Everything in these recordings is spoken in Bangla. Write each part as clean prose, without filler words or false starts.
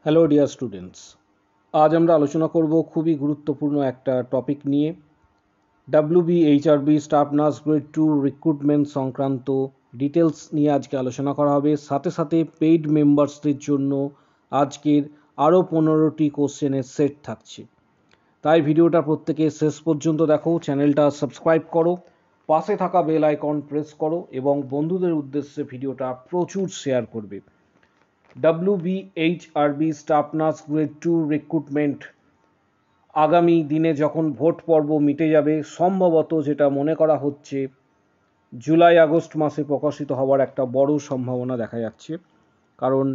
হ্যালো ডিয়ার স্টুডেন্টস, আজ আমরা আলোচনা করব খুবই গুরুত্বপূর্ণ একটা টপিক নিয়ে। WBHRB staff nurse grade 2 recruitment সংক্রান্ত ডিটেলস নিয়ে আজকে আলোচনা করা হবে। সাথে সাথে পেইড মেম্বার্সদের জন্য আজকের আরও 15টি কোশ্চেনের সেট থাকছে। তাই ভিডিওটা প্রত্যেকে শেষ পর্যন্ত দেখো, চ্যানেলটা সাবস্ক্রাইব করো, পাশে থাকা বেল আইকন প্রেস করো এবং বন্ধুদের উদ্দেশ্যে ভিডিওটা প্রচুর শেয়ার করবে। WBHRB staff nurse grade 2 recruitment আগামী দিনে যখন ভোট পর্ব মিটে যাবে, সম্ভবত যেটা মনে করা হচ্ছে জুলাই আগস্ট মাসে প্রকাশিত হওয়ার একটা বড় সম্ভাবনা দেখা যাচ্ছে। কারণ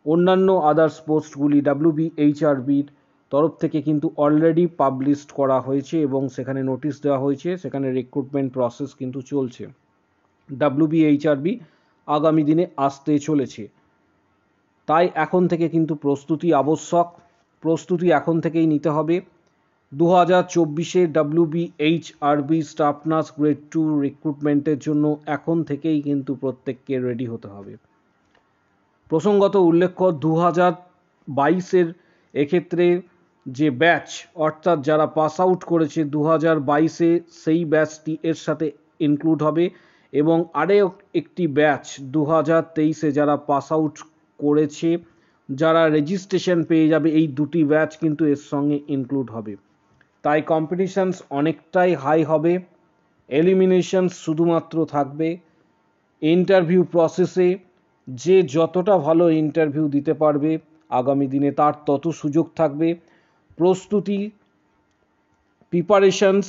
অন্যান্য আদার্স পোস্টগুলি WBHRBর তরফ থেকে কিন্তু অলরেডি পাবলিশড করা হয়েছে এবং সেখানে নোটিশ দেওয়া হয়েছে, সেখানে রিক্রুটমেন্ট প্রসেস কিন্তু চলছে। WBHRB আগামী দিনে আসতে চলেছে, তাই এখন থেকে কিন্তু প্রস্তুতি আবশ্যক। প্রস্তুতি এখন থেকেই নিতে হবে। 2024-এ WBHRB স্টাফ নার্স গ্রেড 2 রিক্রুটমেন্টের জন্য এখন থেকেই কিন্তু প্রত্যেককে রেডি হতে হবে। প্রসঙ্গত উল্লেখ্য, 2022-এর এক্ষেত্রে যে ব্যাচ, অর্থাৎ যারা পাস আউট করেছে 2022-এ, সেই ব্যাচটি এর সাথে ইনক্লুড হবে এবং আরও একটি ব্যাচ 2023-এ যারা পাস আউট করেছে, যারা রেজিস্ট্রেশন পেয়ে যাবে, এই দুটি ব্যাচ কিন্তু এর সঙ্গে ইনক্লুড হবে। তাই কম্পিটিশানস অনেকটাই হাই হবে। এলিমিনেশনস শুধুমাত্র থাকবে। ইন্টারভিউ প্রসেসে যে যতটা ভালো ইন্টারভিউ দিতে পারবে আগামী দিনে তার তত সুযোগ থাকবে। প্রস্তুতি, প্রিপারেশনস,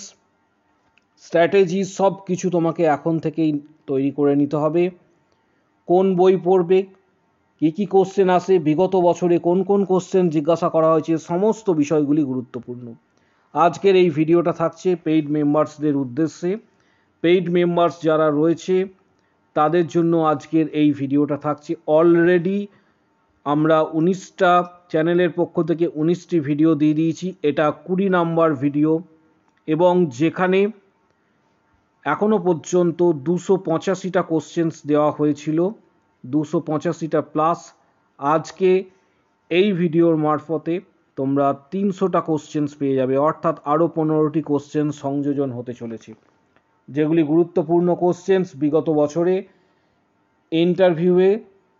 স্ট্র্যাটেজি সব কিছু তোমাকে এখন থেকেই তৈরি করে নিতে হবে। কোন বই পড়বে, কী কী কোশ্চেন আসে, বিগত বছরে কোন কোন কোশ্চেন জিজ্ঞাসা করা হয়েছে, সমস্ত বিষয়গুলি গুরুত্বপূর্ণ। আজকের এই ভিডিওটা থাকছে পেইড মেম্বার্সদের উদ্দেশ্যে। পেইড মেম্বার্স যারা রয়েছে তাদের জন্য আজকের এই ভিডিওটা থাকছে। অলরেডি আমরা 19টা চ্যানেলের পক্ষ থেকে 19টি ভিডিও দিয়ে দিয়েছি, এটা 20 নাম্বার ভিডিও এবং যেখানে এখনও পর্যন্ত 285টা কোশ্চেন্স দেওয়া হয়েছিল, 285টা প্লাস। আজকে এই ভিডিওর মারফতে তোমরা 300টা কোশ্চেন্স পেয়ে যাবে, অর্থাৎ আরও 15টি কোশ্চেন সংযোজন হতে চলেছে, যেগুলি গুরুত্বপূর্ণ কোশ্চেন্স বিগত বছরে ইন্টারভিউয়ে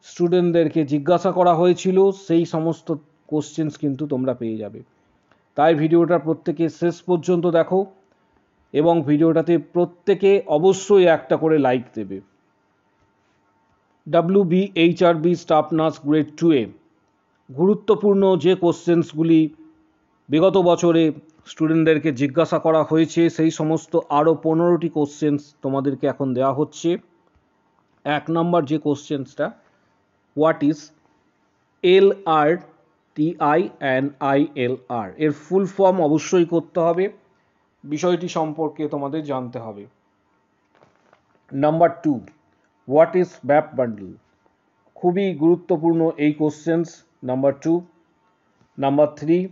স্টুডেন্টদেরকে জিজ্ঞাসা করা হয়েছিল, সেই সমস্ত কোশ্চেন্স কিন্তু তোমরা পেয়ে যাবে। তাই ভিডিওটা প্রত্যেকে শেষ পর্যন্ত দেখো এবং ভিডিওটাতে প্রত্যেকে অবশ্যই একটা করে লাইক দেবে। WBHRB স্টাফ নার্স গ্রেড 2-এ গুরুত্বপূর্ণ যে কোশ্চেন্সগুলি বিগত বছরে স্টুডেন্টদেরকে জিজ্ঞাসা করা হয়েছে, সেই সমস্ত আরও 15টি কোশ্চেন্স তোমাদেরকে এখন দেওয়া হচ্ছে। 1 নম্বর যে কোশ্চেন্সটা, হোয়াট ইজ LRTINILR, এর ফুল ফর্ম অবশ্যই করতে হবে, বিষয়টি সম্পর্কে তোমাদের জানতে হবে। নাম্বার 2, হোয়াট ইজ ব্যাপ বান্ডল, খুবই গুরুত্বপূর্ণ এই কোশ্চেন্স। নাম্বার 2। নাম্বার 3,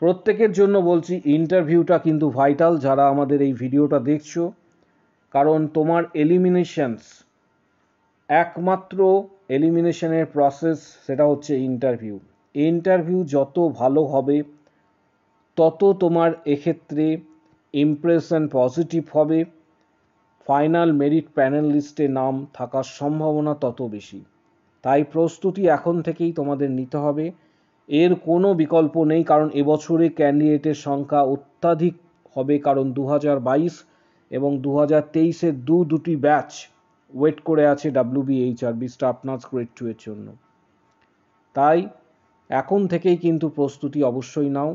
প্রত্যেকের জন্য বলছি ইন্টারভিউটা কিন্তু ভাইটাল যারা আমাদের এই ভিডিওটা দেখছো, কারণ তোমার এলিমিনেশনস, একমাত্র এলিমিনেশনের প্রসেস সেটা হচ্ছে ইন্টারভিউ। ইন্টারভিউ যত ভালো হবে তত তোমার এক্ষেত্রে ইমপ্রেশন পজিটিভ হবে, ফাইনাল মেরিট প্যানেল লিস্টে নাম থাকার সম্ভাবনা তত বেশি। তাই প্রস্তুতি এখন থেকেই তোমাদের নিতে হবে, এর কোনো বিকল্প নেই। কারণ এবছরে ক্যান্ডিডেটের সংখ্যা অত্যাধিক হবে, কারণ 2022 এবং 2023-এর দুটি ব্যাচ ওয়েট করে আছে WBHRB স্টাফ নার্স গ্রেড 2 এর জন্য। তাই এখন থেকেই কিন্তু প্রস্তুতি অবশ্যই নাও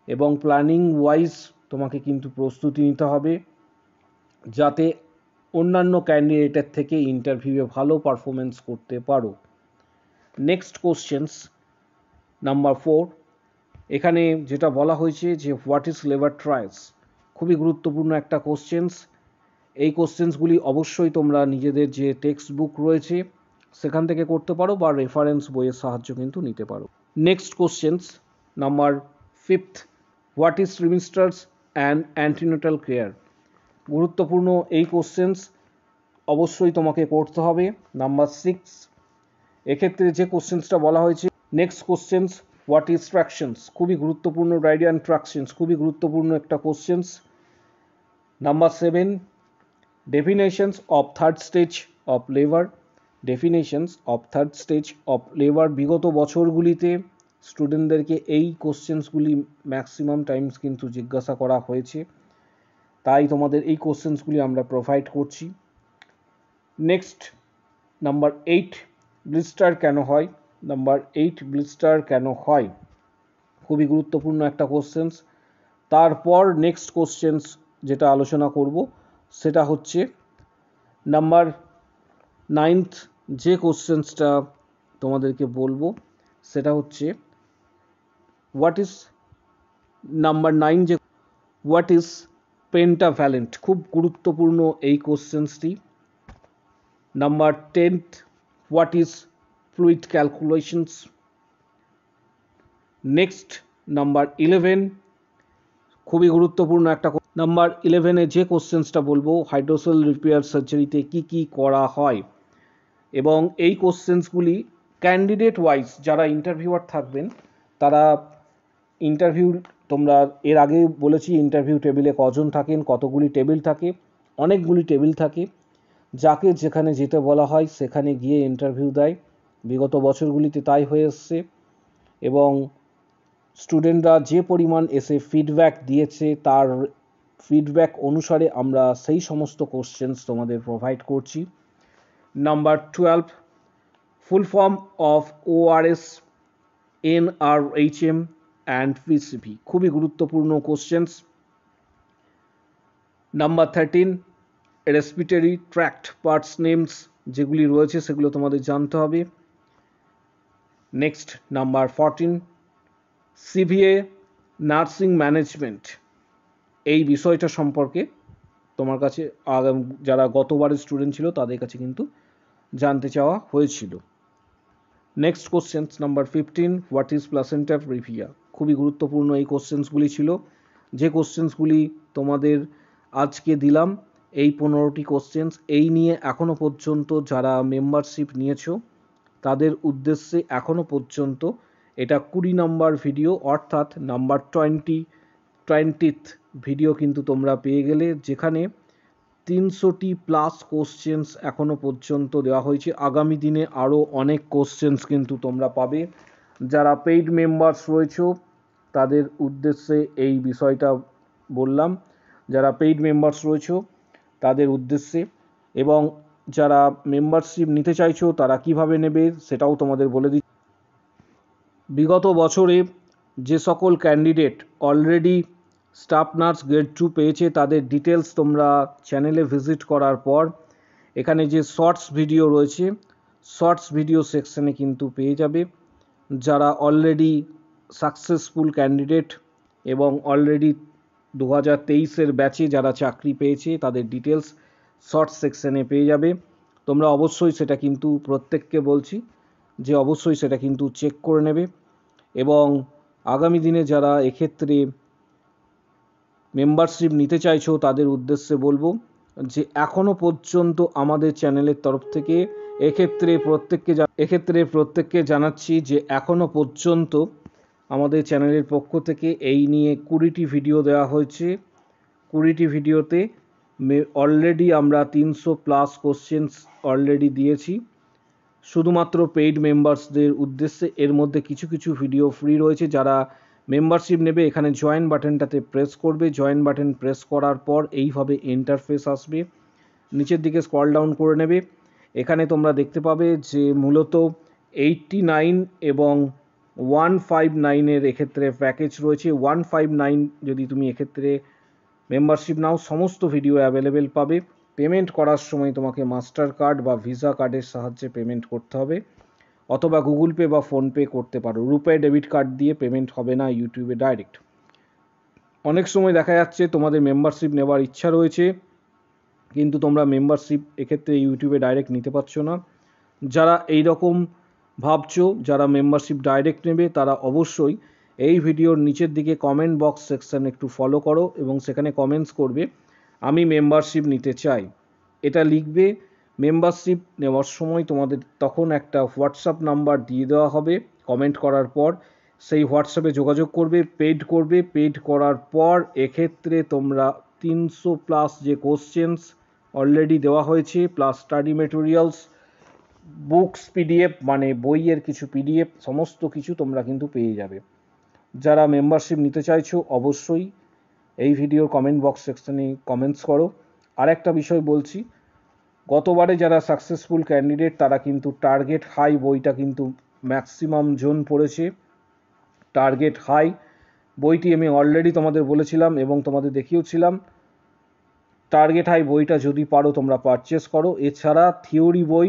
এবং প্ল্যানিং ওয়াইজ তোমাকে কিন্তু প্রস্তুতি নিতে হবে, যাতে অন্যান্য ক্যান্ডিডেটের থেকে ইন্টারভিউয়ে ভালো পারফরমেন্স করতে পারো। নেক্সট কোশ্চেন্স নাম্বার 4, এখানে যেটা বলা হয়েছে যে হোয়াট ইজ লেবার ট্রায়ালস, খুবই গুরুত্বপূর্ণ একটা কোশ্চেন্স। এই কোশ্চেন্সগুলি অবশ্যই তোমরা নিজেদের যে টেক্সট বুক রয়েছে সেখান থেকে করতে পারো বা রেফারেন্স বইয়ের সাহায্য কিন্তু নিতে পারো। Next questions number 5, what is trimesters and antenatal care, গুরুত্বপূর্ণ এই কোশ্চেন্স, অবশ্যই তোমাকে করতে হবে। নাম্বার 6, এক্ষেত্রে যে কোশ্চেন্সটা বলা হয়েছে নেক্সট কোশ্চেন্স, হোয়াট ইজ ট্রাকশনস, খুবই গুরুত্বপূর্ণ, রাইড অ্যান্ড ট্রাকশনস খুবই গুরুত্বপূর্ণ একটা questions. Number 7, definitions of third stage of labour, definitions of third stage of labour. বিগত বছরগুলিতে স্টুডেন্টদেরকে এই কোশ্চেন্সগুলি ম্যাক্সিমাম টাইমস কিন্তু জিজ্ঞাসা করা হয়েছে, তাই তোমাদের এই কোশ্চেন্সগুলি আমরা প্রোভাইড করছি। নেক্সট নাম্বার 8, ব্লিস্টার কেন হয়, নাম্বার 8, ব্লিস্টার কেন হয়, খুবই গুরুত্বপূর্ণ একটা কোশ্চেন্স। তারপর নেক্সট কোশ্চেন্স যেটা আলোচনা করব সেটা হচ্ছে নাম্বার 9th, যে কোশ্চেন্সটা তোমাদেরকে বলবো সেটা হচ্ছে হোয়াট ইজ, নাম্বার 9 যে হোয়াট ইজ পেন্টাভ্যালেন্ট, খুব গুরুত্বপূর্ণ এই কোশ্চেন্সটি। Number 10th, what is fluid calculations. Next number 11, খুবই গুরুত্বপূর্ণ একটা, নাম্বার 11-এ যে কোশ্চেন্সটা বলবো, হাইড্রোসেল রিপেয়ার সার্জারিতে কি কি করা হয়। এবং এই কোশ্চেন্সগুলি ক্যান্ডিডেট ওয়াইজ যারা ইন্টারভিউয়ার থাকবেন তারা ইন্টারভিউ, তোমরা এর আগে বলেছি ইন্টারভিউ টেবিলে কজন থাকেন, কতগুলি টেবিল থাকে, অনেকগুলি টেবিল থাকে, যাকে যেখানে যেতে বলা হয় সেখানে গিয়ে ইন্টারভিউ দেয়। বিগত বছরগুলিতে তাই হয়ে এসছে এবং স্টুডেন্টরা যে পরিমাণ এসে ফিডব্যাক দিয়েছে তার ফিডব্যাক অনুসারে আমরা সেই সমস্ত কোশ্চেন্স তোমাদের প্রোভাইড করছি। Number 12, full form of ORS, NRHM and PCP, খুবই গুরুত্বপূর্ণ questions. Number 13, respiratory tract parts names যেগুলি রয়েছে সেগুলো তোমাদের জানতে হবে। Next number 14, CVA nursing management, এই বিষয়টা সম্পর্কে তোমার কাছে যারা গতবারের স্টুডেন্ট ছিল তাদের কাছে কিন্তু জানতে চাওয়া হয়েছিল। Next questions number 15, what is placenta previa, খুবই গুরুত্বপূর্ণ এই কোশ্চেন্সগুলি ছিল, যে কোশ্চেন্সগুলি তোমাদের আজকে দিলাম এই 15টি কোশ্চেন্স, এই নিয়ে এখনো পর্যন্ত যারা মেম্বারশিপ নিয়েছো তাদের উদ্দেশ্যে এখনো পর্যন্ত এটা 20 নম্বর ভিডিও, অর্থাৎ নাম্বার 20th ভিডিও কিন্তু তোমরা পেয়ে গেলে, যেখানে 300টি প্লাস কোশ্চেন্স এখনো পর্যন্ত দেওয়া হয়েছে। আগামী দিনে আরও অনেক কোশ্চেন্স কিন্তু তোমরা পাবে। যারা পেইড মেম্বার্স রয়েছে তাদের উদ্দেশ্যে এই বিষয়টা বললাম, যারা পেইড মেম্বার্স রয়েছে তাদের উদ্দেশ্যে, এবং যারা মেম্বারশিপ নিতে চাইছো তারা কিভাবে নেবে সেটাও তোমাদের বলে দিই। বিগত বছরে যে সকল candidate already staff nurse grade 2 পেয়েছে তাদের ডিটেলস তোমরা চ্যানেলে ভিজিট করার পর এখানে যে শর্টস ভিডিও রয়েছে শর্টস ভিডিও সেকশনে কিন্তু পেয়ে যাবে। যারা অলরেডি সাকসেসফুল ক্যান্ডিডেট এবং অলরেডি 2023-এর ব্যাচে যারা চাকরি পেয়েছে তাদের ডিটেলস শর্টস সেকশনে পেয়ে যাবে। তোমরা অবশ্যই সেটা কিন্তু প্রত্যেককে বলছি যে অবশ্যই সেটা কিন্তু চেক করে নেবে। এবং আগামী দিনে যারা এক্ষেত্রে মেম্বারশিপ নিতে চাইছো তাদের উদ্দেশ্যে বলবো যে এখনো পর্যন্ত আমাদের চ্যানেলের তরফ থেকে এক্ষেত্রে প্রত্যেককে জানাচ্ছি যে এখনো পর্যন্ত আমাদের চ্যানেলের পক্ষ থেকে এই নিয়ে 20টি ভিডিও দেওয়া হয়েছে। 20টি ভিডিওতে অলরেডি আমরা 300 প্লাস কোশ্চেন্স অলরেডি দিয়েছি শুধুমাত্র পেইড মেম্বার্সদের উদ্দেশ্যে। এর মধ্যে কিছু কিছু ভিডিও ফ্রি রয়েছে। যারা মেম্বারশিপ নেবে এখানে জয়েন বাটনটাতে প্রেস করবে, জয়েন বাটন প্রেস করার পর এইভাবে ইন্টারফেস আসবে, নিচের দিকে স্ক্রল ডাউন করে নেবে। এখানে তোমরা দেখতে পাবে যে মূলত 89 এবং 159-এর এক্ষেত্রে প্যাকেজ রয়েছে। 159 যদি তুমি এক্ষেত্রে মেম্বারশিপ নাও সমস্ত ভিডিও অ্যাভেলেবেল পাবে। পেমেন্ট করার সময় তোমাকে মাস্টার কার্ড বা ভিসা কার্ডের সাহায্যে পেমেন্ট করতে হবে, অথবা গুগল পে বা ফোনপে করতে পারো। রুপে ডেবিট কার্ড দিয়ে পেমেন্ট হবে না ইউটিউবে ডাইরেক্ট। অনেক সময় দেখা যাচ্ছে তোমাদের মেম্বারশিপ নেওয়ার ইচ্ছা রয়েছে কিন্তু তোমরা মেম্বারশিপ এক্ষেত্রে ইউটিউবে ডাইরেক্ট নিতে পারছো না। যারা এই রকম ভাবছো, যারা মেম্বারশিপ ডাইরেক্ট নেবে তারা অবশ্যই এই ভিডিওর নিচের দিকে কমেন্ট বক্স সেকশন একটু ফলো করো এবং সেখানে কমেন্টস করবে আমি মেম্বারশিপ নিতে চাই, এটা লিখবে। মেম্বারশিপ নেওয়ার সময় তোমাদের তখন একটা হোয়াটসঅ্যাপ নাম্বার দিয়ে দেওয়া হবে কমেন্ট করার পর সেই হোয়াটসঅ্যাপে যোগাযোগ করবে, পেড করার পর এক্ষেত্রে তোমরা 300+ যে কোশ্চেন্স অলরেডি দেওয়া হয়েছে plus study materials, books PDF মানে বইয়ের কিছু পিডিএফ, সমস্ত কিছু তোমরা কিন্তু পেয়ে যাবে। যারা মেম্বারশিপ নিতে চাইছো অবশ্যই এই ভিডিওর কমেন্ট বক্স সেকশনে কমেন্টস করো। আর একটা বিষয় বলছি, গতবারে যারা সাকসেসফুল ক্যান্ডিডেট তারা কিন্তু টার্গেট হাই বইটা কিন্তু ম্যাক্সিমাম জন পড়েছে। টার্গেট হাই বইটি আমি অলরেডি তোমাদের বলেছিলাম এবং তোমাদের দেখিয়েওছিলাম। টার্গেট হাই বইটা যদি পারো তোমরা পারচেস করো। এছাড়া থিওরি বই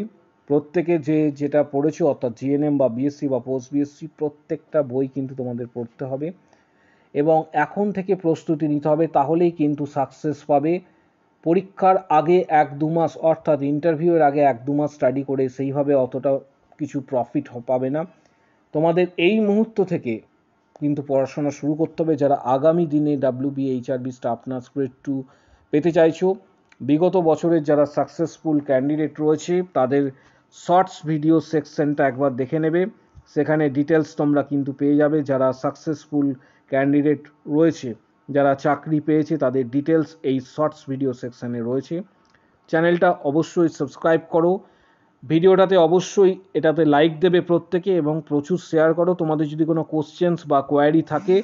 প্রত্যেকে যেটা পড়েছো অর্থাৎ জিএনএম বা বিএসসি বা পোস্ট বিএসসি প্রত্যেকটা বই কিন্তু তোমাদের পড়তে হবে এবং এখন থেকে প্রস্তুতি নিতে হবে, তাহলেই কিন্তু সাকসেস পাবে। পরীক্ষার আগে 1-2 মাস অর্থাৎ ইন্টারভিউয়ের আগে 1-2 মাস স্টাডি করে সেইভাবে অতটা কিছু প্রফিট পাবে না। তোমাদের এই মুহূর্ত থেকে কিন্তু পড়াশোনা শুরু করতে হবে যারা আগামী দিনে WBHRB স্টাফ নার্স গ্রেড 2 পেতে চাইছো। বিগত বছরের যারা সাকসেসফুল ক্যান্ডিডেট রয়েছে তাদের শর্টস ভিডিও সেকশনটা একবার দেখে নেবে, সেখানে ডিটেলস তোমরা কিন্তু পেয়ে যাবে। যারা সাকসেসফুল ক্যান্ডিডেট রয়েছে, যারা চাকরি পেয়েছে তাদের ডিটেলস এই শর্টস ভিডিও সেকশনে রয়েছে। চ্যানেলটা অবশ্যই সাবস্ক্রাইব করো, ভিডিওটাতে অবশ্যই এটাতে লাইক দেবে প্রত্যেকে এবং প্রচুর শেয়ার করো। তোমাদের যদি কোনো কোশ্চেন্স বা কোয়ারি থাকে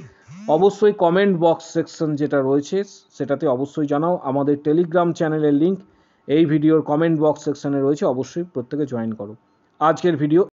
অবশ্যই কমেন্ট বক্স সেকশন যেটা রয়েছে সেটাতে অবশ্যই জানাও। আমাদের টেলিগ্রাম চ্যানেলের লিঙ্ক এই ভিডিওর কমেন্ট বক্স সেকশনে রয়েছে, অবশ্যই প্রত্যেকে জয়েন করো। আজকের ভিডিও